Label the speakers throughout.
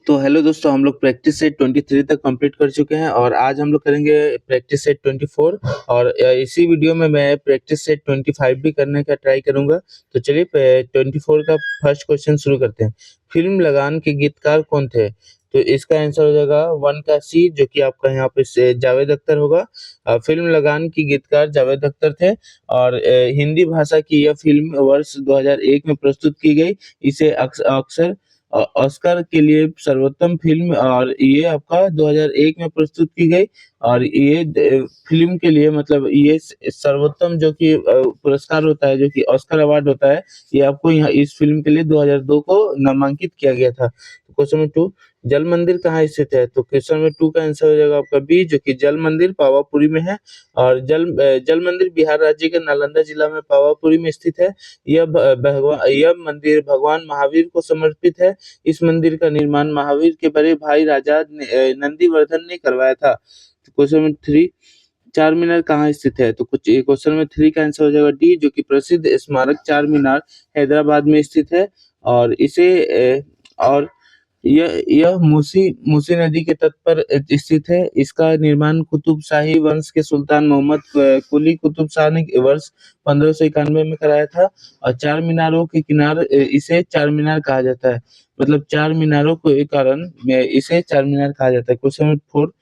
Speaker 1: तो हेलो दोस्तों, हम लोग प्रैक्टिस सेट 23 तक कंप्लीट कर चुके हैं और आज हम लोग करेंगे प्रैक्टिस सेट 24 और इसी वीडियो में मैं प्रैक्टिस सेट 25 भी करने का ट्राई करूंगा। तो चलिए 24 का फर्स्ट क्वेश्चन शुरू करते हैं। फिल्म लगान के गीतकार कौन थे? तो इसका आंसर हो जाएगा 1 का सी, जो कि आपका यहाँ पे जावेद अख्तर होगा। फिल्म लगान की गीतकार जावेद अख्तर थे और हिंदी भाषा की यह फिल्म वर्ष 2001 में प्रस्तुत की गई। इसे अक्सर ऑस्कर के लिए सर्वोत्तम फिल्म और ये आपका 2001 में प्रस्तुत की गई और ये फिल्म के लिए मतलब ये सर्वोत्तम जो कि पुरस्कार होता है, जो कि ऑस्कर अवार्ड होता है, ये आपको यहाँ इस फिल्म के लिए 2002 को नामांकित किया गया था। तो क्वेश्चन नंबर 2, जल मंदिर कहाँ स्थित है? तो क्वेश्चन नंबर 2 का आंसर हो जाएगा आपका बी, जो कि जल मंदिर पावापुरी में है और जल मंदिर बिहार राज्य के नालंदा जिला में पावापुरी में स्थित है। यह मंदिर भगवान महावीर को समर्पित है। इस मंदिर का निर्माण महावीर के बड़े भाई राजा नंदीवर्धन ने करवाया था। क्वेश्चन नंबर 3, चार मीनार कहाँ स्थित है? तो कुछ क्वेश्चन नंबर 3 का आंसर हो जाएगा डी, जो कि प्रसिद्ध स्मारक चार मीनार हैदराबाद में स्थित है और और यह मूसी नदी के तट पर स्थित है। इसका निर्माण कुतुब शाही वंश के सुल्तान मोहम्मद कुली कुतुब शाह ने वर्ष 1591 में कराया था और चार मीनारों के इसे चार मीनार कहा जाता है। मतलब चार मीनारों के कारण इसे चार मीनार कहा जाता है। क्वेश्चन नंबर 4,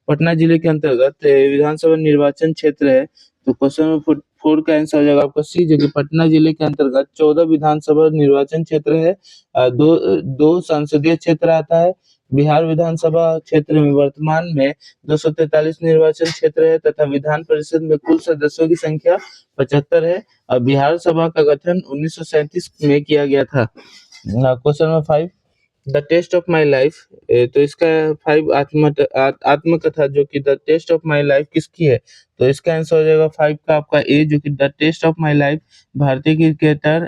Speaker 1: पटना जिले के अंतर्गत विधानसभा निर्वाचन क्षेत्र है। तो क्वेश्चन नंबर 4 का आंसर हो जाएगा आपका सी, जो कि पटना जिले के अंतर्गत 14 विधानसभा निर्वाचन क्षेत्र है। दो संसदीय क्षेत्र आता है। बिहार विधानसभा क्षेत्र में वर्तमान में 243 निर्वाचन क्षेत्र है तथा विधान परिषद में कुल सदस्यों की संख्या 75 है और बिहार सभा का गठन 1937 में किया गया था। Question number 5, the test of my life, तो इसका 5 आत्मकथा जो कि the test of my life किसकी है? तो इसका आंसर हो जाएगा 5 का आपका ए, जो कि the test of my life भारतीय क्रिकेटर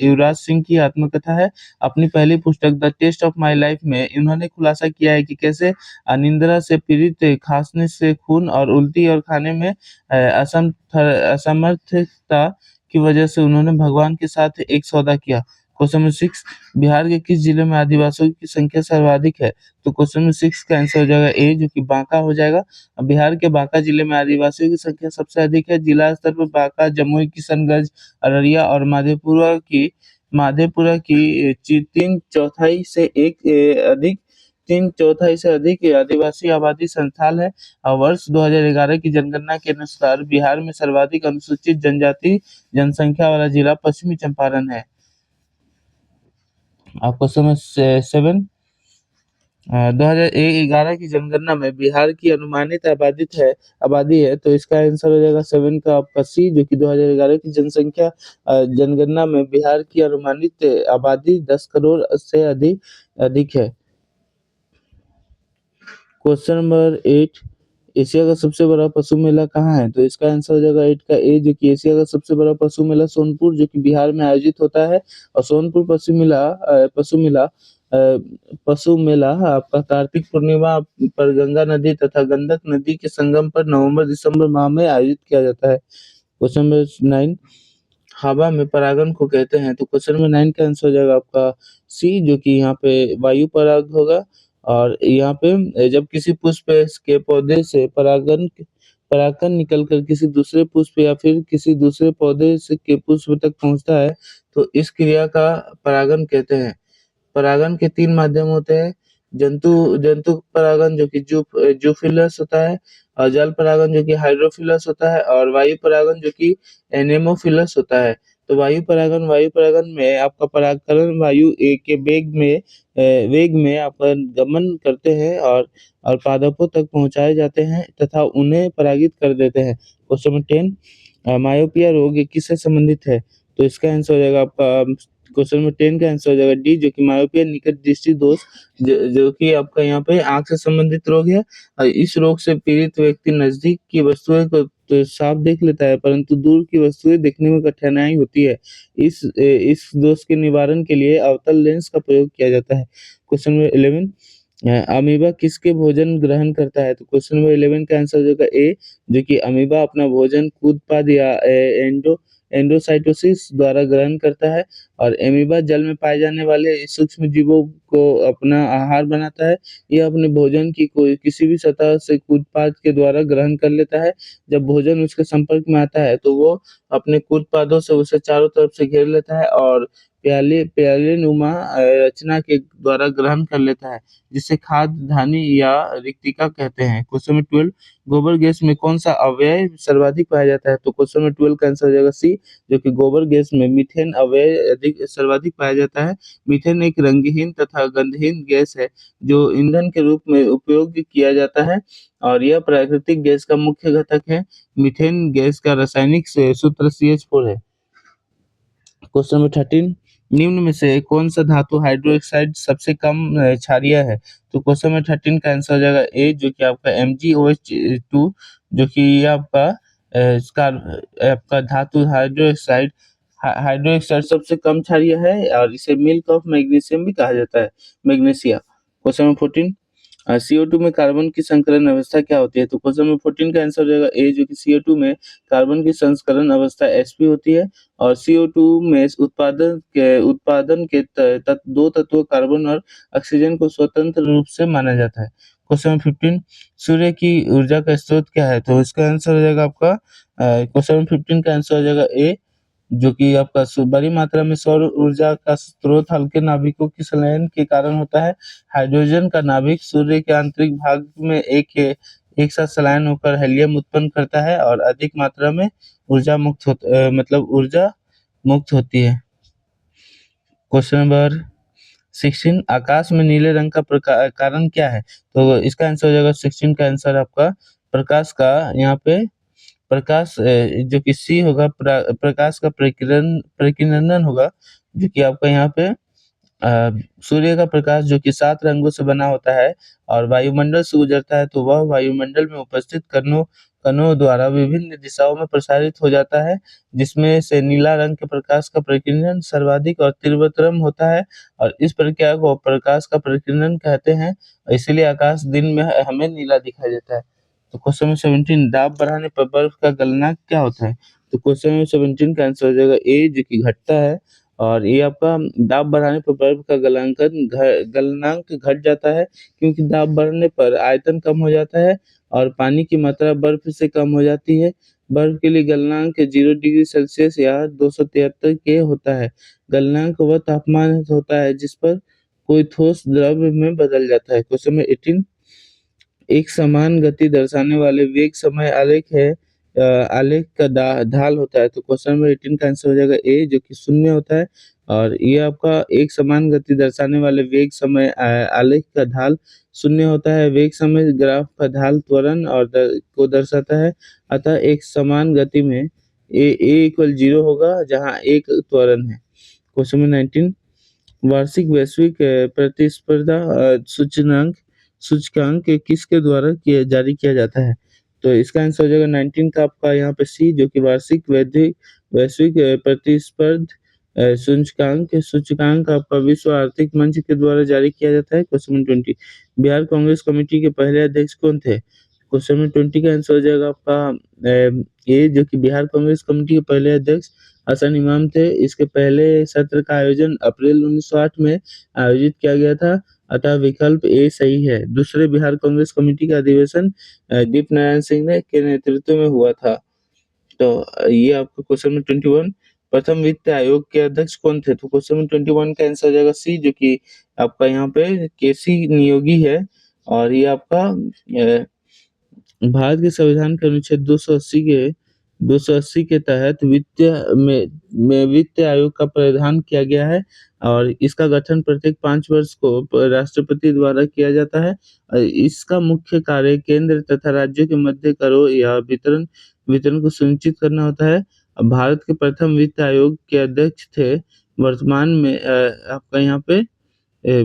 Speaker 1: युवराज सिंह की आत्मकथा है। अपनी पहली पुस्तक the test of my life में इन्होंने खुलासा किया है कि कैसे अनिद्रा से पीड़ित, खांसने से खून और उल्टी और खाने में असमर्थता की वजह से उन्होंने भगवान के साथ एक सौदा किया। क्वेश्चन नंबर 6, बिहार के किस जिले में आदिवासियों की संख्या सर्वाधिक है? तो क्वेश्चन नंबर 6 का आंसर हो जाएगा ए, जो कि बांका हो जाएगा। बिहार के बांका जिले में आदिवासियों की संख्या सबसे अधिक है। जिला स्तर पर बांका, जमुई, किशनगंज, अररिया और माधेपुरा की 3/4 से अधिक आदिवासी आबादी संथाल है और वर्ष 2011 की जनगणना के अनुसार बिहार में सर्वाधिक अनुसूचित जनजाति जनसंख्या वाला जिला पश्चिमी चंपारण है। आपको समझ 7, 2011 की जनगणना में बिहार की अनुमानित आबादी है, तो इसका आंसर हो जाएगा 7 का आपका सी, जो कि 2011 की जनगणना में बिहार की अनुमानित आबादी 10 करोड़ से अधिक है। क्वेश्चन नंबर 8, एशिया का सबसे बड़ा पशु मेला कहाँ है? तो इसका आंसर हो जाएगा 8 का ए, जो कि एशिया का सबसे बड़ा पशु मेला सोनपुर, जो कि बिहार में आयोजित होता है और सोनपुर पशु मेला आपका कार्तिक पूर्णिमा पर गंगा नदी तथा गंडक नदी के संगम पर नवंबर-दिसंबर माह में आयोजित किया जाता है। क्वेश्चन नंबर 9, हवा में परागन को कहते हैं? तो क्वेश्चन नंबर 9 का आंसर हो जाएगा आपका सी, जो कि यहाँ पे वायु पराग होगा और यहाँ पे जब किसी पुष्प के पौधे से परागकण निकलकर किसी दूसरे पुष्प या फिर किसी दूसरे पौधे से के पुष्प तक पहुँचता है, तो इस क्रिया का परागन कहते हैं। परागन के 3 माध्यम होते हैं। जंतु जंतु परागन जो कि जूफिलस होता है और जल परागन जो कि हाइड्रोफिलस होता है और वायु परागन जो कि एनेमोफिलस होता है। तो वायु परागन में आपका परागकण वायु के वेग में आपका गमन करते हैं और पादपों तक पहुँचाए जाते हैं तथा उन्हें परागित कर देते हैं। क्वेश्चन नंबर 10, मायोपिया रोग ये किससे संबंधित है? तो इसका आंसर हो जाएगा आपका क्वेश्चन नंबर 10 का आंसर हो जाएगा डी, जो कि मायोपिया निकट दृष्टि दोष जो कि आपका यहाँ पे आँख से संबंधित रोग है और इस रोग से पीड़ित व्यक्ति नजदीक की वस्तुएं को तो साफ देख लेता है, परंतु दूर की वस्तुएं देखने में कठिनाई होती है। इस दोष के निवारण के लिए अवतल लेंस का प्रयोग किया जाता है। क्वेश्चन नंबर 11, अमीबा किसके भोजन ग्रहण करता है? तो क्वेश्चन नंबर 11 का आंसर हो जाएगा ए, जो कि अमीबा अपना भोजन कूदपाद या एंडोसाइटोसिस द्वारा ग्रहण करता है और एमीबा जल में पाए जाने वाले सूक्ष्म जीवों को अपना आहार बनाता है। यह अपने भोजन की कोई किसी भी सतह से कूद-फाद के द्वारा ग्रहण कर लेता है। जब भोजन उसके संपर्क में आता है, तो वो अपने कूद-पादों से उसे चारों तरफ से घेर लेता है और प्यालेनुमा रचना के द्वारा ग्रहण कर लेता है, जिसे खाद्य धानी या रिक्तिका कहते हैं। क्वेश्चन नंबर 12, गोबर गैस में कौन-सा अव्यय सर्वाधिक पाया जाता है? तो क्वेश्चन नंबर 12 का आंसर हो जाएगा सी, जो कि गोबर गैस में मीथेन अव्यय अधिक सर्वाधिक पाया जाता है। मीथेन एक रंगहीन तथा गंधहीन गैस है, जो ईंधन के रूप में उपयोग किया जाता है और यह प्राकृतिक गैस का मुख्य घटक है। मीथेन गैस का रासायनिक सूत्र CH4 है। क्वेश्चन नंबर 13, निम्न में से कौन सा धातु हाइड्रोक्साइड सबसे कम क्षारीय है? तो क्वेश्चन नंबर 13 का आंसर हो जाएगा ए, जो कि आपका MgOH2, जो कि ये आपका आपका धातु हाइड्रोक्साइड सबसे कम क्षारीय है और इसे मिल्क ऑफ मैग्नीशियम भी कहा जाता है, मैग्नीशिया। क्वेश्चन नंबर 14, CO2 में कार्बन की संकलन अवस्था क्या होती है? तो क्वेश्चन नंबर 14 का आंसर हो जाएगा ए, जो कि CO2 में कार्बन की संस्करण अवस्था sp होती है और CO2 में उत्पादन के 2 तत्वों कार्बन और ऑक्सीजन को स्वतंत्र रूप से माना जाता है। क्वेश्चन नंबर 15, सूर्य की ऊर्जा का स्रोत क्या है? तो इसका आंसर हो जाएगा आपका क्वेश्चन नंबर 15 का आंसर हो जाएगा ए, जो कि आपका बड़ी मात्रा में सौर ऊर्जा का स्रोत हल्के नाभिकों की संलयन के कारण होता है। हाइड्रोजन का नाभिक सूर्य के आंतरिक भाग में एक साथ संलयन होकर हीलियम उत्पन्न करता है और अधिक मात्रा में ऊर्जा मुक्त होती है। क्वेश्चन नंबर 16, आकाश में नीले रंग का कारण क्या है? तो इसका आंसर हो जाएगा 16 का आंसर आपका प्रकाश का यहाँ पे जो कि सी होगा प्रकाश का प्रकीर्णन होगा, जो कि आपका यहाँ पे सूर्य का प्रकाश जो कि 7 रंगों से बना होता है और वायुमंडल से गुजरता है, तो वह वायुमंडल में उपस्थित कणों द्वारा विभिन्न दिशाओं में प्रसारित हो जाता है, जिसमें से नीला रंग के प्रकाश का प्रकीर्णन सर्वाधिक और तीव्रतम होता है और इस प्रक्रिया को प्रकाश का प्रकीर्णन कहते हैं। इसीलिए आकाश दिन में हमें नीला दिखाई देता है। तो क्वेश्चन नंबर 17, दाब बढ़ाने पर बर्फ का गलनांक क्या होता है? तो क्वेश्चन नंबर 17 का आंसर हो जाएगा ए, जो कि घटता है और ये आपका दाब बढ़ाने पर बर्फ का गलनांक घट जाता है, क्योंकि दाब बढ़ने पर आयतन कम हो जाता है और पानी की मात्रा बर्फ से कम हो जाती है। बर्फ के लिए गलनांक 0 डिग्री सेल्सियस या 273 के होता है। गलनांक वह तापमान होता है जिस पर कोई ठोस द्रव्य में बदल जाता है। क्वेश्चन नंबर 18, एक समान गति दर्शाने वाले वेग समय आलेख है आलेख का ढाल होता है। तो क्वेश्चन नंबर 18 का आंसर हो जाएगा ए, जो कि 0 होता है और ये आपका एक समान गति दर्शाने वाले वेग समय आलेख का ढाल 0 होता है। वेग समय ग्राफ का ढाल त्वरण को दर्शाता है, अतः एक समान गति में ए इक्वल 0 होगा, जहाँ एक त्वरण है। क्वेश्चन नंबर 19, वार्षिक वैश्विक प्रतिस्पर्धा सूचकांक किसके द्वारा जारी किया जाता है? तो इसका आंसर हो जाएगा 19 का आपका यहाँ पे सी, जो कि वार्षिक वैश्विक प्रतिस्पर्धा सूचकांक आपका विश्व आर्थिक मंच के द्वारा जारी किया जाता है। Question number 20, Bihar Congress committee के पहले अध्यक्ष कौन थे? क्वेश्चन नंबर 20 का आंसर हो जाएगा आपका ए, जो कि बिहार कांग्रेस कमेटी के पहले अध्यक्ष हसन इमाम थे। इसके पहले सत्र का आयोजन अप्रैल 1908 में आयोजित किया गया था, अतः विकल्प ए सही है। दूसरे बिहार कांग्रेस कमेटी का अधिवेशन दीप नारायण सिंह ने के नेतृत्व में हुआ था। तो ये आपका क्वेश्चन नंबर 21, प्रथम वित्त आयोग के अध्यक्ष कौन थे? तो क्वेश्चन नंबर 21 का आंसर हो जाएगा सी, जो कि आपका यहाँ पे केसी नियोगी है और ये आपका भारत के संविधान के अनुच्छेद 280 के तहत वित्त आयोग का प्रावधान किया गया है और इसका गठन प्रत्येक 5 वर्ष को राष्ट्रपति द्वारा किया जाता है। इसका मुख्य कार्य केंद्र तथा राज्यों के मध्य करों या वितरण को सुनिश्चित करना होता है। भारत के प्रथम वित्त आयोग के अध्यक्ष थे वर्तमान में आपका यहाँ पे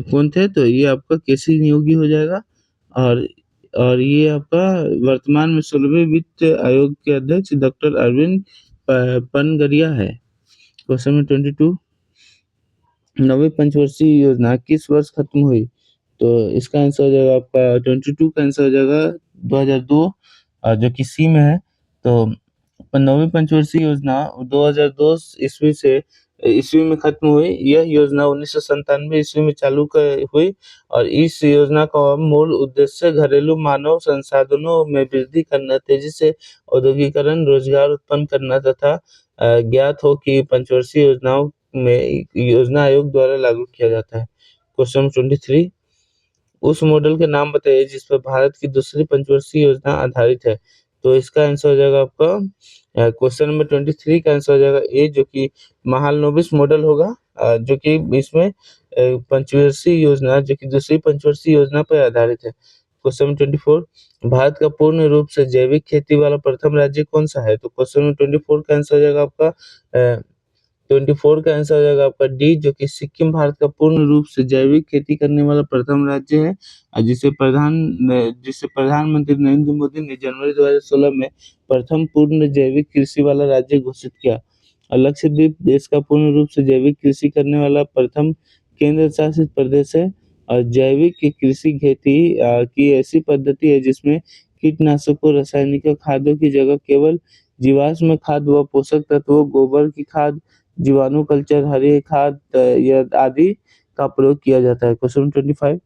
Speaker 1: कौन थे? तो ये आपका केसी नियोगी हो जाएगा और ये आपका वर्तमान में 16वें वित्त आयोग के अध्यक्ष डॉक्टर अरविंद पनगरिया है। क्वेश्चन नंबर 22, नवीं पंचवर्षीय योजना किस वर्ष खत्म हुई? तो इसका आंसर हो जाएगा आपका 22 का आंसर हो जाएगा 2002, जो कि सी में है। तो नवीं पंचवर्षीय योजना 2002 ईस्वी से ईस्वी में खत्म हुई। यह योजना 1997 ईस्वी में चालू हुई और इस योजना का मूल उद्देश्य घरेलू मानव संसाधनों में वृद्धि करना, तेजी से औद्योगिकरण, रोजगार उत्पन्न करना तथा ज्ञात हो कि पंचवर्षीय योजनाओं में योजना आयोग द्वारा लागू किया जाता है। क्वेश्चन 23, उस मॉडल के नाम बताइए जिस पर भारत की दूसरी पंचवर्षीय योजना आधारित है। तो इसका आंसर हो जाएगा आपका क्वेश्चन नंबर 23 का आंसर हो जाएगा ए, जो कि महालनोबिस मॉडल होगा, जो कि इसमें पंचवर्षीय योजना, जो कि दूसरी पंचवर्षीय योजना पर आधारित है। क्वेश्चन नंबर 24, भारत का पूर्ण रूप से जैविक खेती वाला प्रथम राज्य कौन सा है? तो क्वेश्चन नंबर 24 का आंसर हो जाएगा आपका 24 का आंसर हो जाएगा आपका डी, जो कि सिक्किम भारत का पूर्ण रूप से जैविक खेती करने वाला प्रथम राज्य है, और जिसे प्रधानमंत्री नरेंद्र मोदी ने जनवरी 2016 में प्रथम पूर्ण जैविक कृषि वाला राज्य घोषित किया। और लक्षद्वीप देश का पूर्ण रूप से जैविक कृषि करने वाला प्रथम केंद्र शासित प्रदेश है। और जैविक कृषि खेती की ऐसी पद्धति है जिसमें कीटनाशकों, रासायनिक खादों की जगह केवल जीवाश्म खाद व पोषक तत्वों, गोबर की खाद, जीवाणु कल्चर, हरी खाद आदि का प्रयोग किया जाता है। क्वेश्चन 25,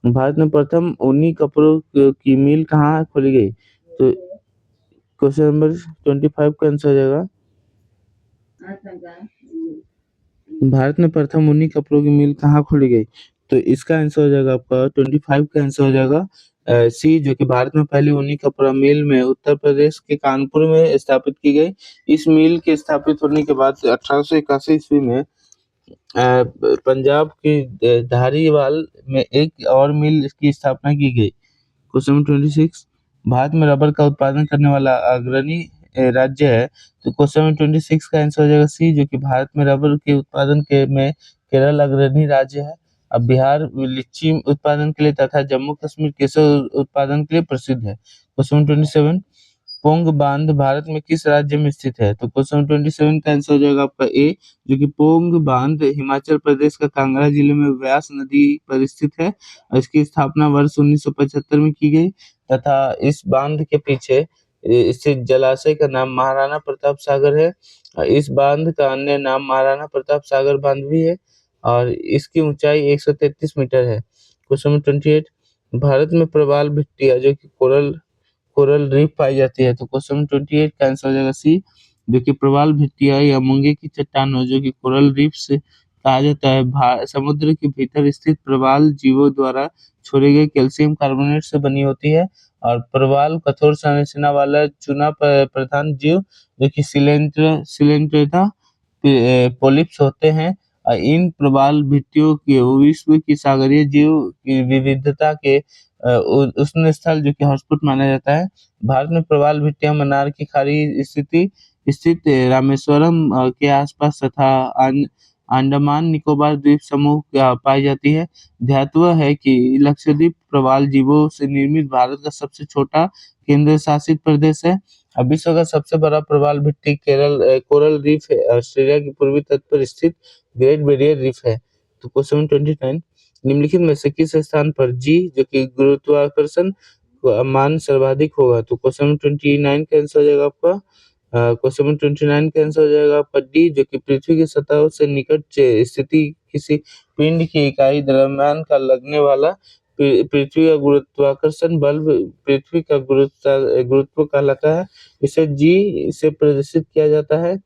Speaker 1: भारत में प्रथम ऊनी कपड़ों की मिल कहाँ खोली गई? तो क्वेश्चन नंबर 25 का आंसर हो जाएगा, भारत में प्रथम ऊनी कपड़ों की मिल कहाँ खोली गई? तो इसका आंसर हो जाएगा आपका 25 का आंसर हो जाएगा सी, जो कि भारत में पहली ऊनी कपड़ा मिल में उत्तर प्रदेश के कानपुर में स्थापित की गई। इस मिल के स्थापित होने के बाद 1881 ईस्वी में पंजाब की धारीवाल में एक और मिल की स्थापना की गई। क्वेश्चन नंबर 26, भारत में रबर का उत्पादन करने वाला अग्रणी राज्य है। तो क्वेश्चन नंबर 26 का आंसर हो जाएगा सी, जो कि भारत में रबर के उत्पादन के में केरल अग्रणी राज्य है। अब बिहार लीची उत्पादन के लिए तथा जम्मू कश्मीर केसर उत्पादन के लिए प्रसिद्ध है। क्वेश्चन नंबर 27, पोंग बांध भारत में किस राज्य में स्थित है? तो क्वेश्चन 27 का आंसर हो जाएगा आपका ए, जो कि पोंग बांध हिमाचल प्रदेश का कांगड़ा जिले में व्यास नदी पर स्थित है और इसकी स्थापना वर्ष 1975 में की गई तथा इस बांध के पीछे स्थित जलाशय का नाम महाराणा प्रताप सागर है। इस बांध का अन्य नाम महाराणा प्रताप सागर बांध भी है और इसकी ऊंचाई 133 मीटर है। क्वेश्चन नंबर 28, भारत में प्रवाल भित्तियां जो कि कोरल कोरल रीफ पाई जाती है। तो क्वेश्चन नंबर 28 का आंसर हो जाएगा सी, जो कि प्रवाल भित्तियां या मूंगे की चट्टानों जो कि कोरल रीफ से कहा जाता है, समुद्र के भीतर स्थित प्रवाल जीवों द्वारा छोड़े गए कैल्शियम कार्बोनेट से बनी होती है। और प्रवाल कठोर संरचना वाला चूना प्रधान जीव जो कि सिलेंट्रेटा पोलिप्स होते हैं। इन प्रवाल भित्तियों के विश्व की सागरीय जीव की विविधता के उष्ण स्थल जो कि हॉटस्पॉट माना जाता है। भारत में प्रवाल भित्तियां मन्नार की खाड़ी स्थित रामेश्वरम के आसपास तथा अंडमान निकोबार द्वीप समूह पाई जाती है। ध्यातव्य है कि लक्षद्वीप प्रवाल जीवों से निर्मित भारत का सबसे छोटा केंद्र शासित प्रदेश है। अब विश्व का सबसे बड़ा प्रवाल भित्ति कोरल रीफ है, ऑस्ट्रेलिया के पूर्वी तट पर स्थित ग्रेट बैरियर रीफ है। तो क्वेश्चन 29, निम्नलिखित में से किस स्थान पर जी जो कि गुरुत्वाकर्षण मान सर्वाधिक होगा? तो क्वेश्चन 29 का आंसर हो जाएगा आपका क्वेश्चन 29 का आंसर हो जाएगा आपका डी, जो कि पृथ्वी की सतह से निकट स्थिति किसी पिंड की इकाई द्रव्यमान का लगने वाला पृथ्वी का गुरुत्वाकर्षण बल पृथ्वी का गुरुत्व कहलाता है। इसे जी से प्रदर्शित किया जाता है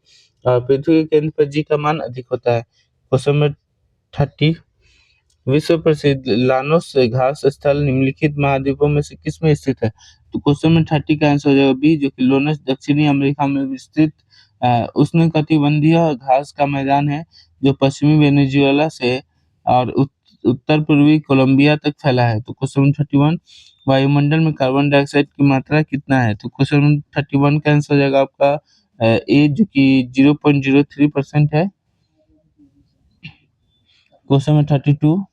Speaker 1: और पृथ्वी के केंद्र पर जी का मान अधिक होता है। क्वेश्चन नंबर 30, विश्व प्रसिद्ध लानोस घास स्थल निम्नलिखित महाद्वीपों में से किसमें स्थित है? तो क्वेश्चन में 30 का आंसर हो जाएगा बी, जो कि लोनस दक्षिणी अमेरिका में स्थित उष्णकटिबंधीय घास का मैदान है जो पश्चिमी वेनेजुएला से और उत्तर पूर्वी कोलंबिया तक फैला है। तो क्वेश्चन 31, वायुमंडल में कार्बन डाइऑक्साइड की मात्रा कितना है? तो क्वेश्चन 31 का आंसर हो जाएगा आपका ए, जो कि 0.03% है। क्वेश्चन में 32,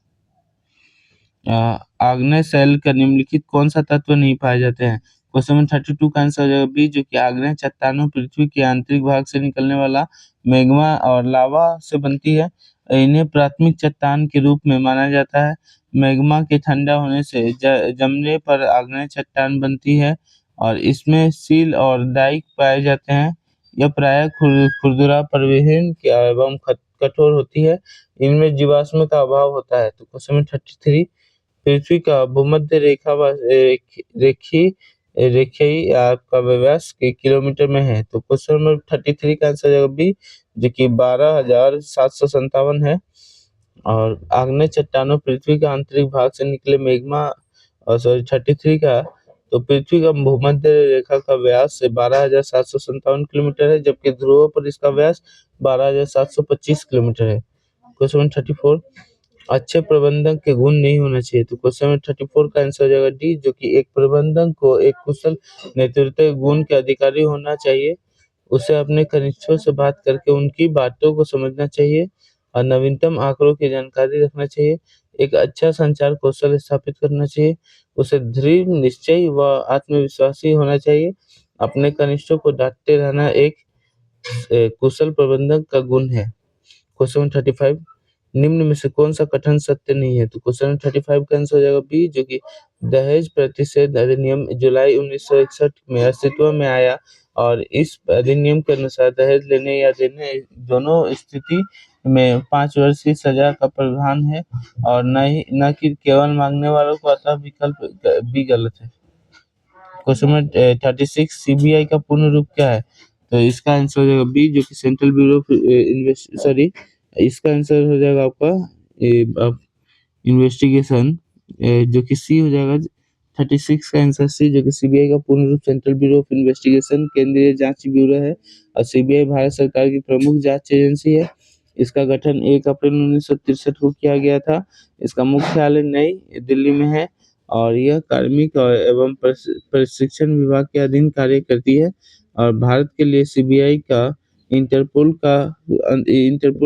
Speaker 1: आग्नेय शैल का निम्नलिखित कौन सा तत्व नहीं पाए जाते हैं? क्वेश्चन नंबर 32 का आंसर हो जाएगा बी, जो कि आग्नेय चट्टानों पृथ्वी के आंतरिक भाग से निकलने वाला मैग्मा और लावा से बनती है। इन्हें प्राथमिक चट्टान के रूप में माना जाता है। मैग्मा के ठंडा होने से जमने पर आग्नेय चट्टान बनती है और इसमें सील और डाइक पाए जाते हैं। यह प्रायः खुरदुरा, परिवहन एवं कठोर होती है। इनमें जीवाश्म का अभाव होता है। तो क्वेश्चन नंबर 33, पृथ्वी का भूमध्य रेखीय आपका व्यास किलोमीटर में है। तो क्वेश्चन नंबर 33 का आंसर हो जाएगा बी, जो कि 12,757 है। और आग्नेय चट्टानों पृथ्वी के आंतरिक भाग से निकले मैग्मा, और सॉरी 33 का, तो पृथ्वी का भूमध्य रेखा का व्यास 12,757 किलोमीटर है, जबकि ध्रुवों पर इसका व्यास 12,725 किलोमीटर है। क्वेश्चन नंबर 34, अच्छे प्रबंधक के गुण नहीं होना चाहिए। तो क्वेश्चन नंबर 34 का आंसर हो जाएगा डी, जो कि एक प्रबंधक को एक कुशल नेतृत्व गुण के अधिकारी होना चाहिए। उसे अपने कनिष्ठों से बात करके उनकी बातों को समझना चाहिए और नवीनतम आंकड़ों की जानकारी रखना चाहिए। एक अच्छा संचार कौशल स्थापित करना चाहिए। उसे दृढ़ निश्चय व आत्मविश्वासी होना चाहिए। अपने कनिष्ठों को डांटते रहना एक कुशल प्रबंधक का गुण है। क्वेश्चन 35, निम्न में से कौन सा कथन सत्य नहीं है। तो क्वेश्चन 35 का आंसर हो जाएगा बी, जो कि दहेज प्रतिषेध अधिनियम जुलाई 1961 में अस्तित्व में आया और इस अधिनियम के अनुसार दहेज लेने या देने दोनों स्थिति में 5 वर्ष की सजा का प्रावधान है और न कि केवल मांगने वालों को, अतः विकल्प भी गलत है। क्वेश्चन नंबर 36, सीबीआई का पूर्ण रूप क्या है। तो इसका आंसर हो जाएगा बी, जो कि सेंट्रल ब्यूरो ऑफ सॉरी, इसका आंसर हो जाएगा आपका इन्वेस्टिगेशन, जो कि सी हो जाएगा। 36 का आंसर सी, जो कि सीबीआई का पूर्ण रूप सेंट्रल ब्यूरो ऑफ इन्वेस्टिगेशन केंद्रीय जांच ब्यूरो है और सीबीआई भारत सरकार की प्रमुख जांच एजेंसी है। इसका गठन 1 अप्रैल 1963 को किया गया था। इसका मुख्यालय नई दिल्ली में है और यह कार्मिक एवं प्रशिक्षण विभाग के अधीन कार्य करती है और भारत के लिए सीबीआई का इंटरपोल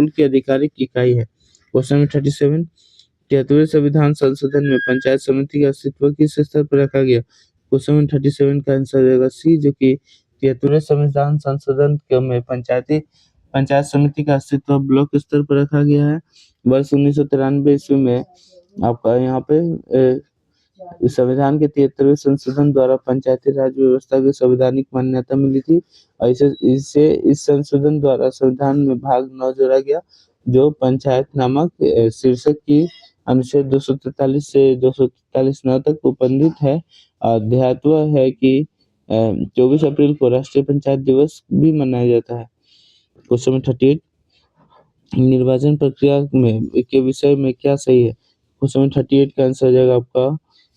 Speaker 1: की आधिकारिक इकाई है। क्वेश्चन नंबर 37, 73वें संविधान संशोधन में पंचायत समिति के अस्तित्व किस स्तर पर रखा गया। क्वेश्चन नंबर 37 का आंसर रहेगा सी, जो कि 73वें संविधान संशोधन में पंचायत समिति का अस्तित्व ब्लॉक स्तर पर रखा गया है। वर्ष 1993 ईस्वी में आपका यहाँ पे इस संविधान के 73वें संशोधन द्वारा पंचायती राज व्यवस्था की संवैधानिक मान्यता मिली थी और इसे इस संशोधन द्वारा संविधान में भाग 9 जोड़ा गया, जो पंचायत नामक शीर्षक की अनुच्छेद 243 से 243 9 तक उपबंधित है। ध्यातव्य है कि 24 अप्रैल को राष्ट्रीय पंचायत दिवस भी मनाया जाता है। क्वेश्चन नंबर 38, निर्वाचन प्रक्रिया में के विषय में क्या सही है। क्वेश्चन नंबर 38 का आंसर हो जाएगा आपका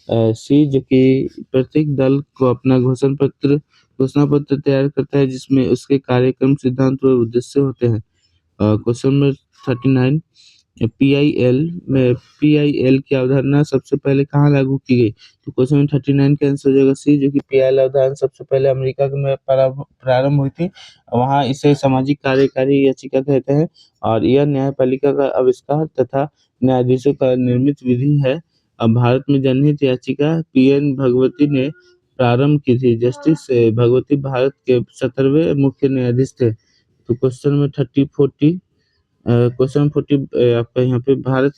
Speaker 1: सी, जो कि प्रत्येक दल को अपना घोषणा पत्र तैयार करता है, जिसमें उसके कार्यक्रम, सिद्धांत व उद्देश्य होते हैं। क्वेश्चन नंबर 39, पीआईएल की अवधारणा सबसे पहले कहाँ लागू की गई। तो क्वेश्चन नंबर 39 का आंसर हो जाएगा सी, जो कि पीआईएल अवधारणा सबसे पहले अमेरिका में प्रारंभ हुई थी। वहाँ इसे सामाजिक कार्यकारी याचिका कहते हैं और यह न्यायपालिका का आविष्कार तथा न्यायाधीशों का निर्मित विधि है। अब भारत में जनहित याचिका पीएन भगवती ने प्रारंभ की थी। जस्टिस भगवती भारत के 17वें मुख्य न्यायाधीश थे। तो क्वेश्चन नंबर 40 क्वेश्चन 40 आपका यहाँ पे भारत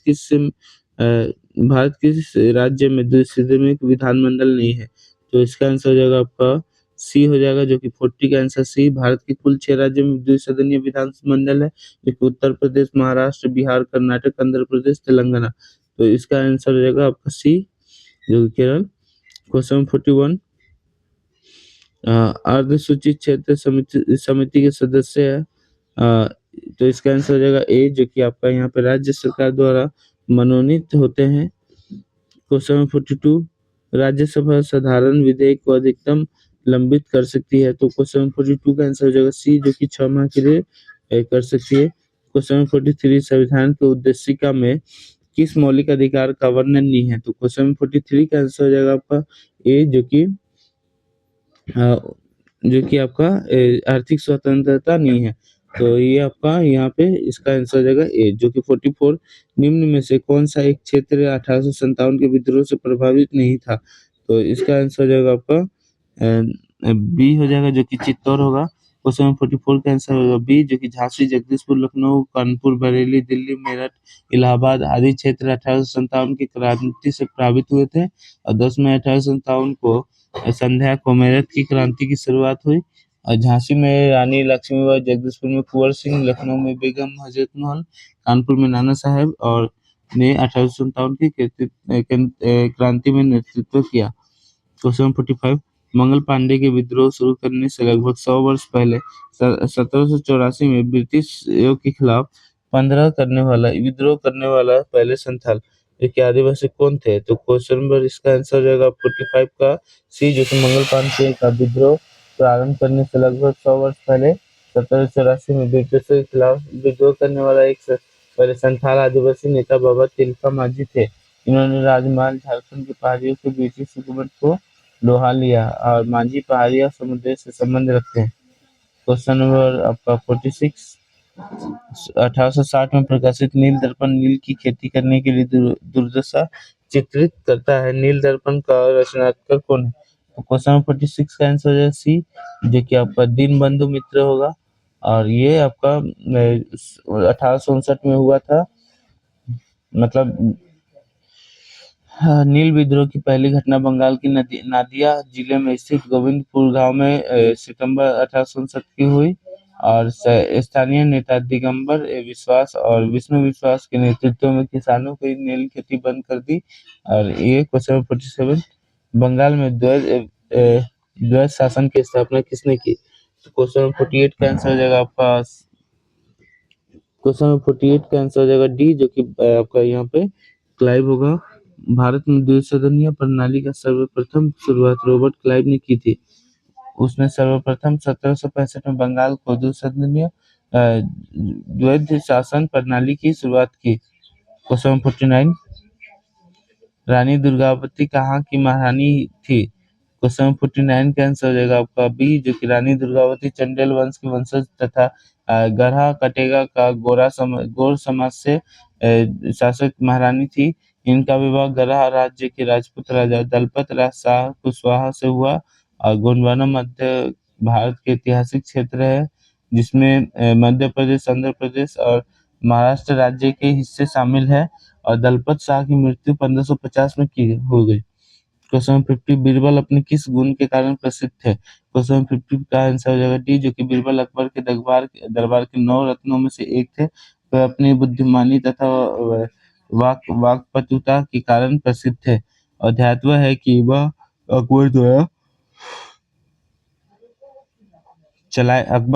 Speaker 1: किस राज्य में द्विसदनीय विधानमंडल नहीं है। तो इसका आंसर हो जाएगा आपका सी हो जाएगा, जो कि 40 का आंसर सी। भारत के कुल 6 राज्यों में द्विसदनीय विधानमंडल है, जो कि उत्तर प्रदेश, महाराष्ट्र, बिहार, कर्नाटक, आंध्र प्रदेश, तेलंगाना। तो इसका आंसर हो जाएगा आपका सी, जो कि केरल। क्वेश्चन 41, अर्धसूचित क्षेत्र समिति के सदस्य है। तो इसका आंसर हो जाएगा ए, जो कि आपका यहाँ पे राज्य सरकार द्वारा मनोनीत होते हैं। क्वेश्चन 42, राज्यसभा साधारण विधेयक को अधिकतम लंबित कर सकती है। तो क्वेश्चन 42 का आंसर हो जाएगा सी, जो कि 6 माह के लिए कर सकती है। क्वेश्चन 43, संविधान के उद्देशिका में किस मौलिक अधिकार का वर्णन नहीं है। तो क्वेश्चन 43 का आंसर हो जाएगा आपका ए, जो कि आपका आर्थिक स्वतंत्रता नहीं है। तो ये आपका यहाँ पे इसका आंसर हो जाएगा ए, जो कि 44, निम्न में से कौन सा एक क्षेत्र 1857 के विद्रोह से प्रभावित नहीं था। तो इसका आंसर हो जाएगा आपका बी हो जाएगा, जो कि चित्तौड़ होगा। क्वेश्चन 44 का आंसर होगा बी, जो कि झांसी, जगदीशपुर, लखनऊ, कानपुर, बरेली, दिल्ली, मेरठ, इलाहाबाद आदि क्षेत्र 1857 की क्रांति से प्रभावित हुए थे और 10 मई 1857 को संध्या को मेरठ की क्रांति की शुरुआत हुई झांसी में रानी लक्ष्मीबाई, जगदीशपुर में कुंवर सिंह, लखनऊ में बेगम हजरत महल, कानपुर में नाना साहेब और ने 1857 की क्रांति में नेतृत्व किया। क्वेश्चन 45 मंगल पांडे के विद्रोह शुरू करने से लगभग 100 वर्ष पहले 1784 में ब्रिटिशों के खिलाफ 15 करने वाला विद्रोह करने वाला पहले संथाल एक आदिवासी कौन थे? तो क्वेश्चन नंबर इसका आंसर हो जाएगा 45 का सी, जो कि मंगल पांडे का विद्रोह प्रारंभ करने से लगभग 100 वर्ष पहले 1784 में ब्रिटिशों के खिलाफ विद्रोह करने वाला पहले संथाल आदिवासी नेता बाबा तिलका मांझी थे। इन्होंने राजमहल झारखंड की पहाड़ियों से ब्रिटिश हुकूमत को लोहा लिया और मांझी पहाड़िया समुद्र से संबंध रखते हैं। क्वेश्चन नंबर आपका 46 1860 में प्रकाशित नील दर्पण नील की खेती करने के लिए दुर्दशा चित्रित करता है। नील दर्पण का रचनाकार कौन है? तो क्वेश्चन नंबर 46 का आंसर है सी, जो कि आपका दीनबंधु मित्र होगा और ये आपका 1859 में हुआ था। मतलब नील विद्रोह की पहली घटना बंगाल की नादिया जिले में स्थित गोविंदपुर गांव में सितंबर 1859 की हुई और स्थानीय नेता दिगंबर विश्वास और विष्णु विश्वास के नेतृत्व में किसानों की नील खेती बंद कर दी। और ये क्वेश्चन 47 बंगाल में द्वैध शासन की स्थापना किसने की? तो क्वेश्चन 48 का आंसर हो जाएगा आपका क्वेश्चन 48 का आंसर हो जाएगा डी, जो कि आपका यहाँ पे क्लाइव होगा। भारत में द्विसदनीय प्रणाली का सर्वप्रथम शुरुआत रॉबर्ट क्लाइव ने की थी। उसने सर्वप्रथम 1765 में बंगाल को द्विसदनीय द्वैध शासन प्रणाली की शुरुआत की। क्वेश्चन 49 रानी दुर्गावती कहाँ की महारानी थी? क्वेश्चन 49 का आंसर हो जाएगा आपका बी, जो कि रानी दुर्गावती चंदेल वंश की वंशज तथा गढ़ा कटेगा का गौर समाज से शासक महारानी थी। इनका विवाह गढ़ा राज्य के राजपूत राजा दलपत राज शाह कुशवाहा से हुआ और गोंडवाना मध्य भारत के ऐतिहासिक क्षेत्र है, जिसमें मध्य प्रदेश, आंध्र प्रदेश और महाराष्ट्र राज्य के हिस्से शामिल है और दलपत शाह की मृत्यु 1550 में की हो गई। क्वेश्चन 50 बीरबल अपने किस गुण के कारण प्रसिद्ध थे? क्वेश्चन 50 का आंसर हो जाएगा डी, जो कि बीरबल अकबर के दरबार के 9 रत्नों में से एक थे। वह अपनी बुद्धिमानी तथा वाक्पटुता के कारण प्रसिद्ध थे और ध्यातव्य है कि वह अकबर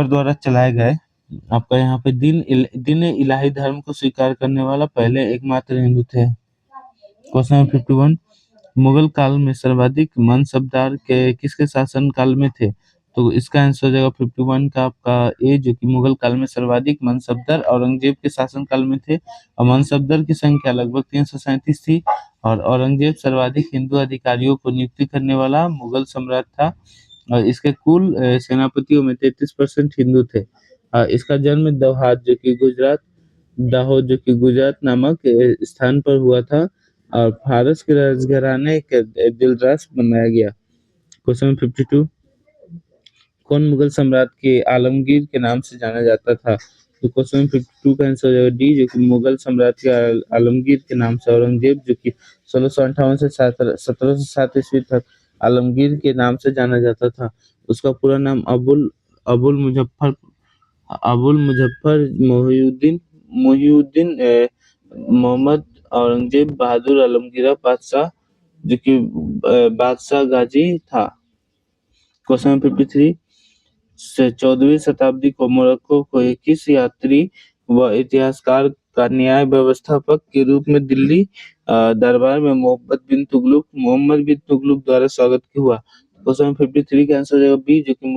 Speaker 1: द्वारा चलाए गए आपका यहाँ पे दिन इलाही धर्म को स्वीकार करने वाला पहले एकमात्र हिंदू थे। क्वेश्चन 51 मुगल काल में सर्वाधिक मनसबदार के किसके शासन काल में थे? तो इसका आंसर हो जाएगा 51 का आपका ए, जो कि मुगल काल में सर्वाधिक मनसबदार औरंगजेब के शासन काल में थे और मनसबदार की संख्या लगभग 337 थी और औरंगजेब सर्वाधिक हिंदू अधिकारियों को नियुक्ति करने वाला मुगल सम्राट था और इसके कुल सेनापतियों में 33% हिंदू थे। इसका जन्म दाहोद जो कि गुजरात नामक स्थान पर हुआ था और फारस के राजघराने के दिलरास बनाया गया। क्वेश्चन 52 कौन मुगल सम्राट के आलमगीर के नाम से जाना जाता था? तो क्वेश्चन 52 का आंसर हो जाएगा डी, जो कि मुगल सम्राट के आलमगीर के नाम से औरंगजेब, जो कि 1658 से 1707 ईस्वी तक आलमगीर के नाम से जाना जाता था। उसका पूरा नाम अबुल मुजफ्फर मोहिउद्दीन मोहम्मद औरंगजेब बहादुर आलमगीर बादशाह, जो कि बादशाह गाजी था। क्वेश्चन 53 से 14वीं शताब्दी को मोरक्को को किस यात्री व इतिहासकार का न्याय व्यवस्थापक के रूप में दिल्ली दरबार में मोहम्मद बिन तुगलक द्वारा स्वागत हुआ? क्वेश्चन 53 का आंसर हो जाएगा बी, जो कि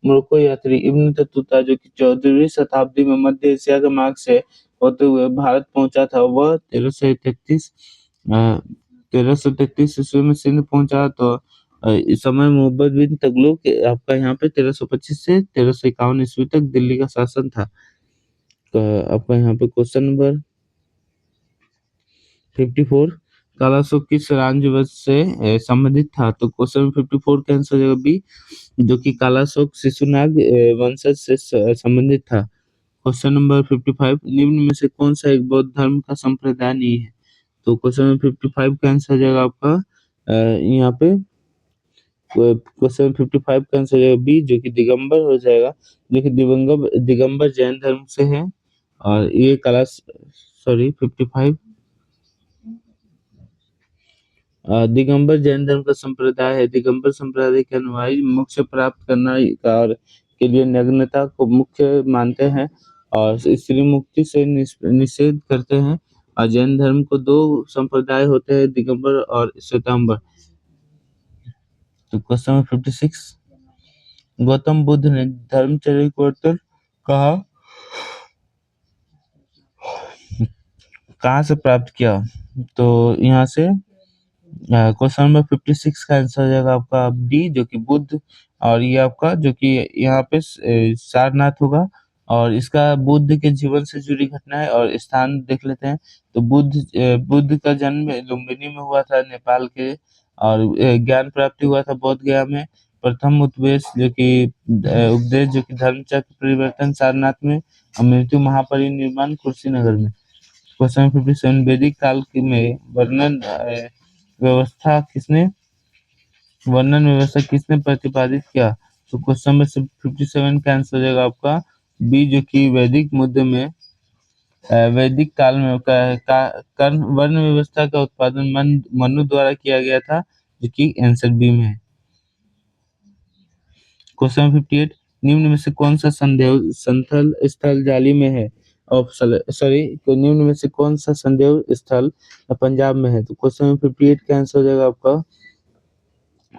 Speaker 1: मोरक्को यात्री इब्न बतूता, जो कि 14वीं शताब्दी में मध्य एशिया के मार्ग से होते हुए भारत पहुंचा था, वह 1333 ईस्वी में सिंध पहुंचा। तो इस समय मोहम्मद बिन तुगलक आपका यहाँ पे 1325 से 1351 ईस्वी तक दिल्ली का शासन था। तो आपका यहाँ पे क्वेश्चन नंबर 54 काला अशोक किस राजवंश से संबंधित था? तो क्वेश्चन 54 का आंसर हो जाएगा बी, जो कि काला अशोक शिशुनाग वंशज से संबंधित था। क्वेश्चन नंबर 55 निम्न में से कौन सा एक बौद्ध धर्म का संप्रदाय नहीं है? तो क्वेश्चन नंबर 55 का आंसर हो जाएगा आपका यहाँ पे क्वेश्चन 55 का आंसर हो जाएगा बी, जो कि दिगंबर हो जाएगा, जो कि दिगंबर दिगंबर जैन धर्म से है। और ये कला सॉरी 55 दिगंबर जैन धर्म का संप्रदाय है। दिगंबर संप्रदाय के अनुयायी मोक्ष प्राप्त करना और के लिए नग्नता को मुख्य मानते हैं और स्त्री मुक्ति से निषेध करते हैं। और जैन धर्म को दो संप्रदाय होते हैं, दिगंबर और श्वेतांबर। तो क्वेश्चन नंबर 56, गौतम बुद्ध ने धर्मचर्य को कहा कहाँ से प्राप्त किया? तो यहाँ से क्वेश्चन नंबर 56 का आंसर हो जाएगा आपका डी, जो कि बुद्ध। और ये आपका जो कि यहाँ पे सारनाथ होगा। और इसका बुद्ध के जीवन से जुड़ी घटना है और स्थान देख लेते हैं। तो बुद्ध का जन्म लुम्बिनी में हुआ था, नेपाल के। और ज्ञान प्राप्ति हुआ था बोध गया में। प्रथम उपदेश जो कि उपदेश जो कि धर्मचक्र परिवर्तन सारनाथ में। और मृत्यु महापरिनिर्वाण कुशीनगर में। क्वेश्चन 57, वैदिक काल में वर्णन व्यवस्था किसने प्रतिपादित किया? तो क्वेश्चन नंबर 57 का आंसर हो जाएगा आपका बी, जो कि वैदिक मुद्दे में वैदिक काल में कर्ण वर्ण व्यवस्था का उत्पादन मनु द्वारा किया गया था, जो कि आंसर बी में है। क्वेश्चन 58, निम्न में से कौन सा संदेव संथल स्थल जाली में है? ऑप्शन सॉरी, निम्न में से कौन सा संदेव स्थल पंजाब में है? तो क्वेश्चन नंबर 58 का आंसर हो जाएगा आपका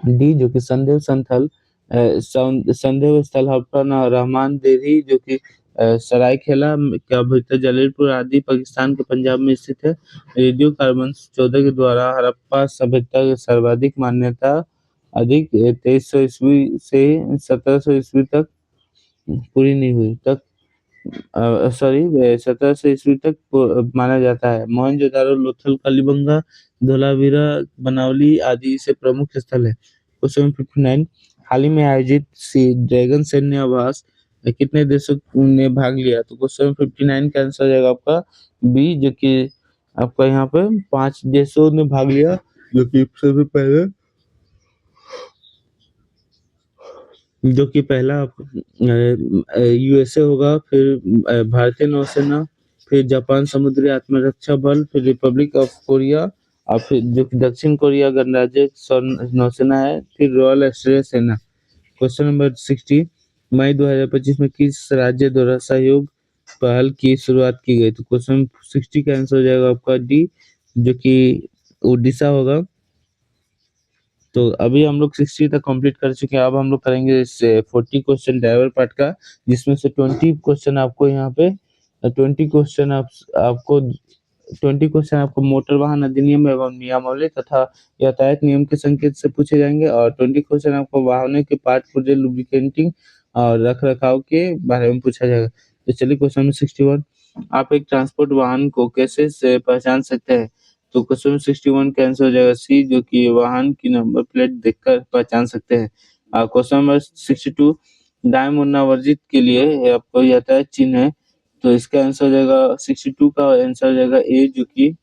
Speaker 1: डी, जो कि संदेव संथल संदेव स्थल हड़प्पा रहमान देरी, जो कि सरायखेला का भीतर जलीलपुर आदि पाकिस्तान के पंजाब में स्थित है। रेडियो कार्बन 14 के द्वारा हड़प्पा सभ्यता की सर्वाधिक मान्यता अधिक 2300 ईस्वी से 1700 ईस्वी तक पूरी नहीं हुई तक सॉरी 1700 ईस्वी तक माना जाता है। मोहनजोदारो, लोथल, कालीबंगा, धोलावीरा, बनावली आदि से प्रमुख स्थल है। क्वेश्चन 59, हाल ही में आयोजित सी ड्रैगन सैन्य आवास कितने देशों ने भाग लिया? तो क्वेश्चन 59 का आंसर हो जाएगा आपका बी, जो कि आपका यहाँ पे 5 देशों ने भाग लिया, जो कि सबसे पहले जो कि पहला यूएसए होगा, फिर भारतीय नौसेना, फिर जापान समुद्री आत्मरक्षा बल, फिर रिपब्लिक ऑफ कोरिया, और फिर जो कि दक्षिण कोरिया गणराज्य नौसेना है, फिर रॉयल ऑस्ट्रेलिया सेना। क्वेश्चन नंबर 60, मई 2025 में किस राज्य द्वारा सहयोग पहल की शुरुआत की गई? तो क्वेश्चन 60 का आंसर हो जाएगा आपका डी, जो कि उड़ीसा होगा। तो अभी हम लोग 60 तक कंप्लीट कर चुके हैं। अब हम लोग करेंगे इस 40 क्वेश्चन ड्राइवर पार्ट का, जिसमें से 20 क्वेश्चन आपको यहाँ पे 20 क्वेश्चन आपको 20 क्वेश्चन आपको मोटर वाहन अधिनियम एवं नियमावली तथा यातायात नियम के संकेत से पूछे जाएंगे। और 20 क्वेश्चन आपको वाहनों के पार्ट पुर्जे लुब्रिकेटिंग और रख रखाव के बारे में पूछा जाएगा। तो चलिए क्वेश्चन नंबर 61, आप एक ट्रांसपोर्ट वाहन को कैसे से पहचान सकते हैं? तो क्वेश्चन 61 का आंसर हो जाएगा सी, जो कि वाहन की नंबर प्लेट देखकर पहचान सकते हैं। क्वेश्चन नंबर 62, दाएं मुड़ना वर्जित के लिए आपको यातायात चिन्ह है। तो इसका आंसर हो जाएगा 62 का आंसर हो जाएगा ए, जो कि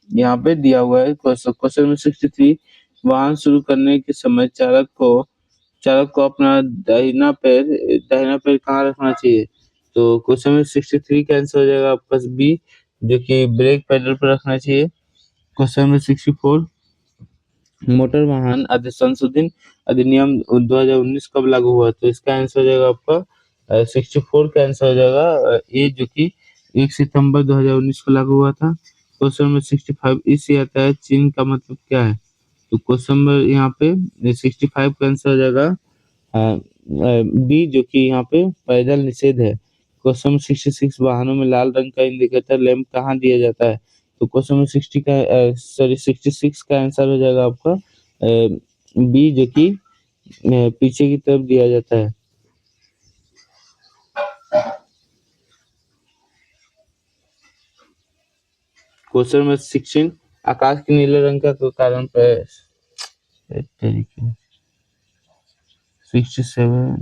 Speaker 1: यहाँ पे दिया हुआ है। क्वेश्चन नंबर 63, वाहन शुरू करने के समय चालक को अपना दाहिना पैर कहाँ रखना चाहिए? तो क्वेश्चन नंबर 63 का आंसर हो जाएगा आपका बी, जो कि ब्रेक पैडल पर रखना चाहिए। क्वेश्चन नंबर 64, मोटर वाहन संशोधन अधिनियम 2019 कब लागू हुआ? तो इसका आंसर हो जाएगा आपका 64 का आंसर हो जाएगा ए, जो कि 1 सितंबर 2019 को लागू हुआ था। क्वेश्चन नंबर 65, इस यातायात चिन्ह का मतलब क्या है? तो क्वेश्चन नंबर यहाँ पे 65 का आंसर हो जाएगा बी, जो कि यहाँ पे पैदल निषेध है। क्वेश्चन नंबर 66, वाहनों में लाल रंग का इंडिकेटर लैंप कहाँ दिया जाता है? तो क्वेश्चन नंबर 66 का आंसर हो जाएगा आपका बी, जो कि पीछे की तरफ दिया जाता है। क्वेश्चन नंबर 16, आकाश के नीले रंग का कारण तरीके 67,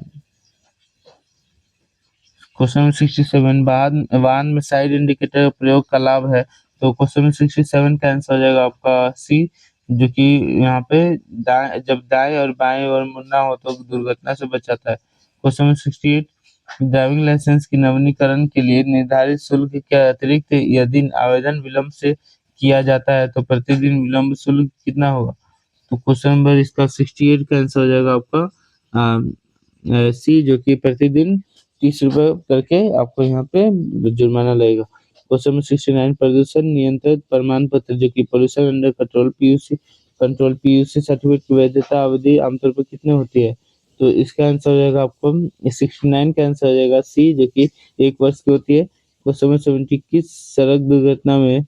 Speaker 1: क्वेश्चन नंबर 67, वाहन में साइड इंडिकेटर का प्रयोग का लाभ है। तो क्वेश्चन नंबर 67 का आंसर हो जाएगा आपका सी, जो कि यहाँ पे जब दाएं और बाएं और मुड़ना हो तो दुर्घटना से बचाता है। क्वेश्चन नंबर 68, ड्राइविंग लाइसेंस की नवीनीकरण के लिए निर्धारित शुल्क के अतिरिक्त यदि आवेदन विलंब से किया जाता है तो प्रतिदिन विलंब शुल्क कितना होगा? तो क्वेश्चन नंबर इसका 68 का आंसर हो जाएगा आपका सी, जो कि प्रतिदिन 30 रुपये करके आपको यहाँ पे जुर्माना लगेगा। क्वेश्चन नंबर 69, प्रदूषण नियंत्रण प्रमाण पत्र जो कि pollution under control PUC certificate की वैधता अवधि आमतौर पर कितनी होती है? तो इसका आंसर हो जाएगा आपको 69 का आंसर हो जाएगा सी, जो कि 1 वर्ष की होती है। क्वेश्चन नंबर 70, किस सड़क दुर्घटना में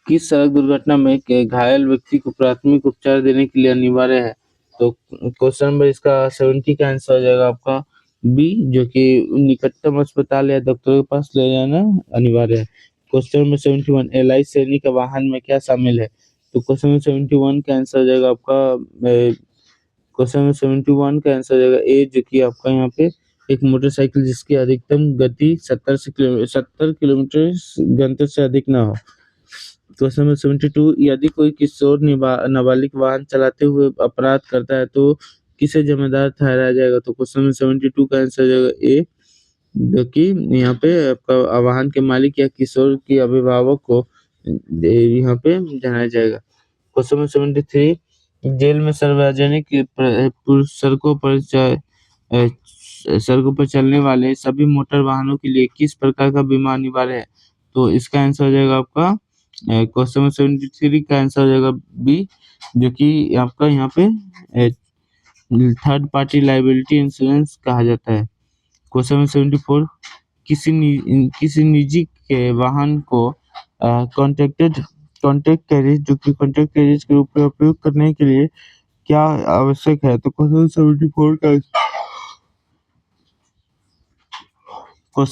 Speaker 1: किस सड़क दुर्घटना में के घायल व्यक्ति को प्राथमिक उपचार देने के लिए अनिवार्य है? तो क्वेश्चन नंबर इसका 70 का आंसर हो जाएगा आपका बी, जो कि निकटतम अस्पताल या डॉक्टर के पास ले जाना अनिवार्य है। क्वेश्चन नंबर 71, एलआई श्रेणी का वाहन में क्या शामिल है? तो क्वेश्चन नंबर 71 का आंसर हो जाएगा आपका क्वेश्चन नंबर 71 का आंसर हो जाएगा ए, जो कि आपका यहाँ पे एक मोटरसाइकिल जिसकी अधिकतम गति 70 किलोमीटर घंटे से अधिक ना हो। क्वेश्चन नंबर 72, यदि कोई किशोर नाबालिग वाहन चलाते हुए अपराध करता है तो किसे जिम्मेदार ठहराया जाएगा? तो क्वेश्चन नंबर 72 का आंसर हो जाएगा ए, जो कि यहाँ पे आपका वाहन के मालिक या किशोर के अभिभावक को यहाँ पे जनाया जाएगा। क्वेश्चन नंबर 73, जेल में सार्वजनिक सड़कों पर चलने वाले सभी मोटर वाहनों के लिए किस प्रकार का बीमा अनिवार्य है? तो इसका आंसर हो जाएगा आपका क्वेश्चन नंबर 73 का आंसर हो जाएगा बी, जो कि आपका यहाँ पे थर्ड पार्टी लायबिलिटी इंश्योरेंस कहा जाता है। क्वेश्चन नंबर 74, किसी निजी के वाहन को कॉन्ट्रैक्ट कैरिज जो कि कॉन्ट्रैक्ट कैरिज के रूप में उपयोग करने के लिए क्या आवश्यक है? तो क्वेश्चन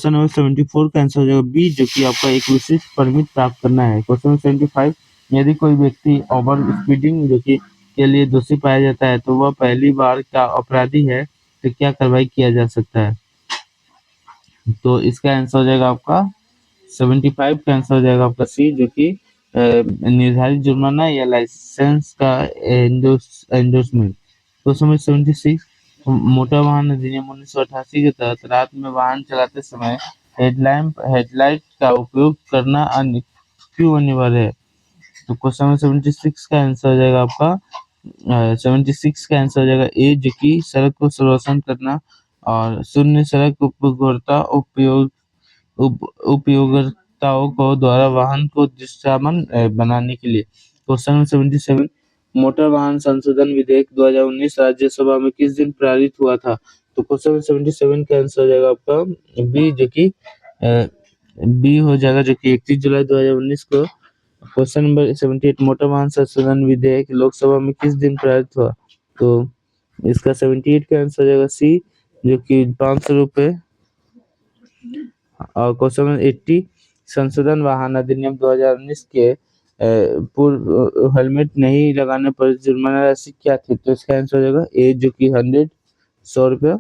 Speaker 1: नंबर 74 का आंसर हो जाएगा बी, जो कि आपका एक विशिष्ट परमिट प्राप्त करना है। क्वेश्चन नंबर 75, यदि कोई व्यक्ति ओवर स्पीडिंग जो कि के लिए दोषी पाया जाता है तो वह पहली बार का अपराधी है तो क्या कार्रवाई किया जा सकता है? तो इसका आंसर हो जाएगा आपका 75 का आंसर हो जाएगा आपका सी, जो कि निर्धारित जुर्माना या लाइसेंस का एंडोर्समेंट। क्वेश्चन नंबर 76, मोटर वाहन अधिनियम 1988 के तहत रात में वाहन चलाते समय हेडलाइट का उपयोग करना क्यों अनिवार्य है? तो क्वेश्चन नंबर 76 का आंसर हो जाएगा आपका 76 का आंसर हो जाएगा ए, जो कि सड़क को रोशन करना और शून्य सड़क उपयोगकर्ताओं को द्वारा वाहन को दृश्यमान बनाने के लिए। क्वेश्चन नंबर 77, मोटर वाहन संशोधन विधेयक 2019 राज्यसभा में किस दिन पारित हुआ था? तो क्वेश्चन नंबर 77 का आंसर हो जाएगा आपका बी, जो कि बी हो जाएगा, जो कि 31 जुलाई 2019 को। क्वेश्चन नंबर 78, मोटर वाहन संशोधन विधेयक लोकसभा में किस दिन पारित हुआ? तो इसका 78 का आंसर हो जाएगा सी, जो कि 500 रुपये। और क्वेश्चन नंबर 80, संशोधन वाहन अधिनियम 2019 के पूर्व हेलमेट नहीं लगाने पर जुर्माना राशि क्या थी? तो इसका आंसर हो जाएगा ए, जो कि 100 रुपया।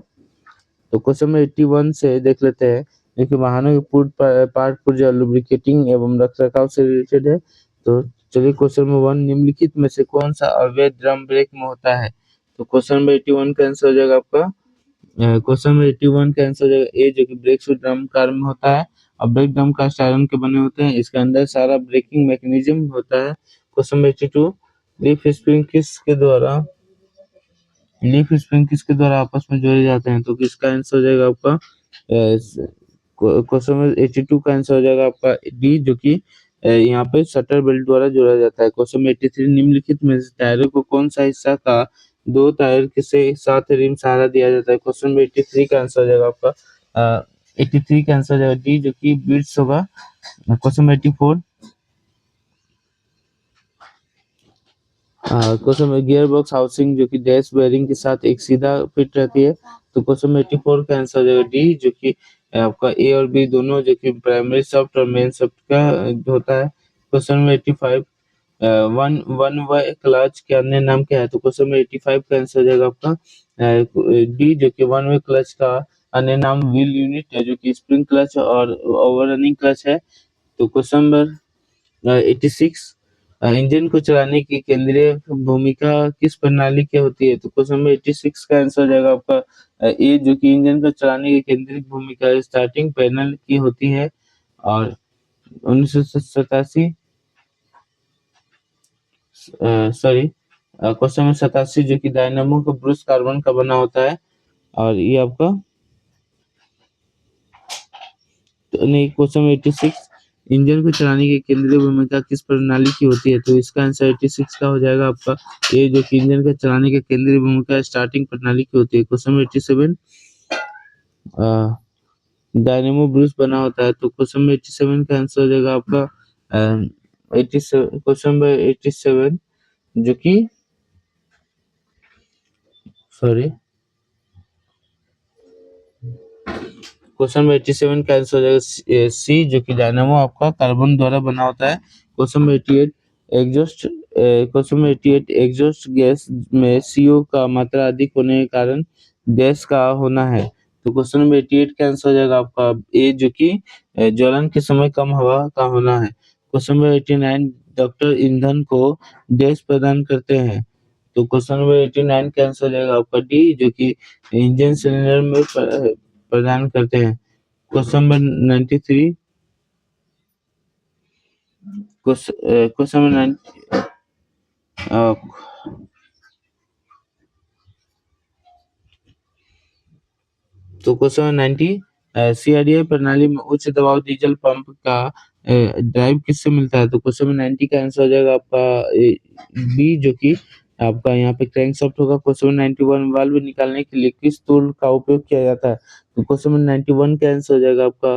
Speaker 1: तो क्वेश्चन नंबर 81 से देख लेते हैं, देखिए वाहनों के पार्ट पुर्जा लुब्रिकेटिंग एवं रखरखाव से रिलेटेड है। तो चलिए क्वेश्चन नंबर 1, निम्नलिखित में से कौन सा अवैध ड्रम ब्रेक में होता है? तो क्वेश्चन नंबर 81 का आंसर हो जाएगा आपका क्वेश्चन नंबर 81 का आंसर हो जाएगा ए, जो कि ब्रेक शू ड्रम कार में होता है और ब्रेक ड्रम कास्ट आयरन के बने होते हैं। इसके अंदर सारा ब्रेकिंग मैकेनिज्म होता है। क्वेश्चन नंबर 82, लीफ स्प्रिंग किसके द्वारा आपस में जोड़े जाते हैं? तो किसका आंसर हो जाएगा आपका क्वेश्चन नंबर 82 का आंसर हो जाएगा आपका डी, जो कि यहाँ पे शटर बेल्ट द्वारा जोड़ा जाता है। क्वेश्चन नंबर 83, निम्नलिखित में से टायरों को कौन सा हिस्सा का दो टायर के साथ रिम सहारा दिया जाता है? क्वेश्चन नंबर 83 का आंसर हो जाएगा आपका 83 का आंसर हो जाएगा डी, जो कि बिट्स होगा। क्वेश्चन नंबर 84, क्वेश्चन में गियर बॉक्स हाउसिंग जो कि डैश बेयरिंग के साथ एक सीधा फिट रहती है। तो क्वेश्चन में 84 का आंसर हो जाएगा डी, जो कि आपका ए और बी दोनों जो कि प्राइमरी शाफ्ट और मेन शाफ्ट का होता है। क्वेश्चन में 85, वन वन वे क्लच के अन्य नाम क्या है? तो क्वेश्चन में 85 का आंसर हो जाएगा आपका डी, जो कि वन वे क्लच का अन्य नाम व्हील यूनिट है, जो कि स्प्रिंग क्लच और ओवर रनिंग क्लच है। तो क्वेश्चन नंबर 86 इंजन को चलाने की केंद्रीय भूमिका किस प्रणाली की होती है? तो क्वेश्चन नंबर 86 का आंसर हो जाएगा आपका ए, जो कि इंजन को चलाने की केंद्रीय भूमिका स्टार्टिंग पैनल की होती है। और 1987 सॉरी क्वेश्चन नंबर 87 जो कि डायनामो का ब्रूस कार्बन का बना होता है। और ये आपका तो नहीं, क्वेश्चन 86 इंजन को चलाने की केंद्रीय भूमिका किस प्रणाली की होती है? तो इसका आंसर 86 का हो जाएगा आपका ये, जो कि इंजन को चलाने की केंद्रीय भूमिका स्टार्टिंग प्रणाली की होती है। क्वेश्चन 87 डायनेमो ब्रूस बना होता है। तो क्वेश्चन 87 का आंसर हो जाएगा आपका 87, क्वेश्चन नंबर 87 जो कि सॉरी क्वेश्चन नंबर 87 का आंसर हो जाएगा सी, जो कि डायनामो आपका कार्बन द्वारा बना होता है। Question number 88 exhaust question number 88 exhaust gas में सीओ का मात्रा अधिक होने के कारण गैस का होना है। तो क्वेश्चन नंबर 88 का आंसर हो जाएगा आपका ए, जो कि ज्वलन के समय कम हवा का होना है। क्वेश्चन नंबर 89 डॉक्टर ईंधन को गैस प्रदान करते हैं। तो क्वेश्चन नंबर 89 का आंसर हो जाएगा आपका डी, जो कि इंजन सिलेंडर में प्रदान करते हैं। क्वेश्चन नंबर 93 क्वेश्चन नंबर तो क्वेश्चन 90 सीआरडीए प्रणाली में उच्च दबाव डीजल पंप का ड्राइव किससे मिलता है? तो क्वेश्चन नंबर 90 का आंसर हो जाएगा आपका बी, जो कि आपका यहाँ पे क्रैंकशाफ्ट होगा। क्वेश्चन नंबर 91 वाल्व निकालने के लिए किस टूल का उपयोग किया जाता है? तो क्वेश्चन नंबर 91 का आंसर हो जाएगा आपका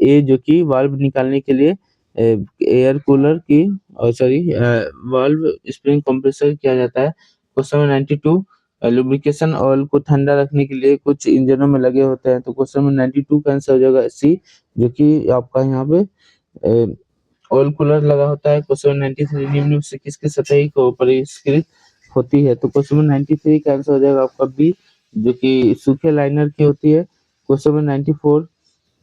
Speaker 1: ए, जो कि वाल्व निकालने के लिए एयर कूलर की और सॉरी वाल्व स्प्रिंग कंप्रेसर किया जाता है। क्वेश्चन नंबर 92 लुब्रिकेशन ऑयल को ठंडा रखने के लिए कुछ इंजनों में लगे होते हैं। तो क्वेश्चन नंबर 92 का आंसर हो जाएगा सी, जो कि आपका यहाँ पे ऑयल कूलर लगा होता है। क्वेश्चन नंबर 93 निम्न में से किसकी सतही को परिष्कृत होती है? तो क्वेश्चन नंबर 93 का आंसर हो जाएगा आपका बी, जो कि सूखे लाइनर की होती है। क्वेश्चन नंबर 94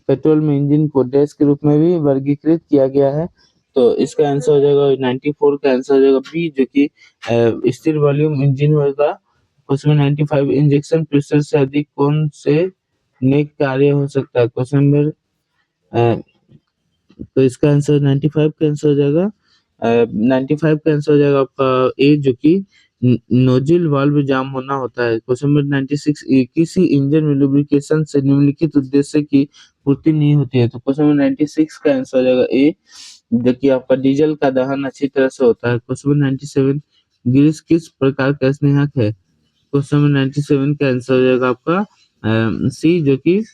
Speaker 1: पेट्रोल में इंजन को डैश के रूप में भी वर्गीकृत किया गया है। तो इसका आंसर हो जाएगा 94 का आंसर हो जाएगा बी, जो कि स्थिर वॉल्यूम इंजन होगा। क्वेश्चन नंबर 95 इंजेक्शन प्रेशर से अधिक कौन से नेक कार्य हो सकता है? क्वेश्चन नंबर तो इसका आंसर 95 का आंसर हो जाएगा 95 का आंसर हो जाएगा आपका ए, जो कि नोजल वाल्व जाम होना होता है। क्वेश्चन नंबर 96 किसी इंजन में लुब्रिकेशन से निम्नलिखित उद्देश्य की पूर्ति नहीं होती है। तो क्वेश्चन नंबर 96 का आंसर हो जाएगा ए, जो कि आपका डीजल का दहन अच्छी तरह से होता है। क्वेश्चन नंबर 97 ग्रीस किस प्रकार का स्नेहक है? क्वेश्चन नंबर 97 का आंसर हो जाएगा आपका सी, जो कि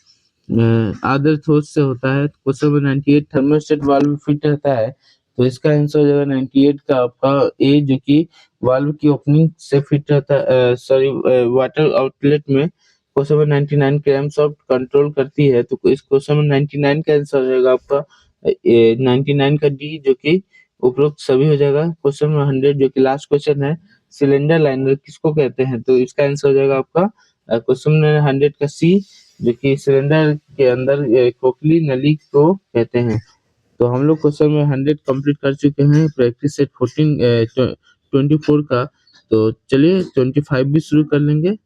Speaker 1: आदर्श होस्ट से होता है। Question number 98 thermostat valve fit रहता है। तो इसका आंसर हो जाएगा 98 का आपका ए, जो कि वाल्व की ओपनिंग से फिट रहता है सॉरी वाटर आउटलेट में। क्वेश्चन नंबर 99 क्रैंकशाफ्ट कंट्रोल करती है। तो इस क्वेश्चन नंबर 99 का आंसर हो जाएगा आपका 99 का डी, जो कि उपरोक्त सभी हो जाएगा। क्वेश्चन नंबर 100 जो कि लास्ट क्वेश्चन है, सिलेंडर लाइनर किसको कहते हैं? तो इसका आंसर हो जाएगा आपका क्वेश्चन नंबर 100 का सी, जो कि सिलेंडर के अंदर खोखली नली को कहते हैं। तो हम लोग क्वेश्चन में 100 कंप्लीट कर चुके हैं प्रैक्टिस सेट 24 का। तो चलिए 25 भी शुरू कर लेंगे।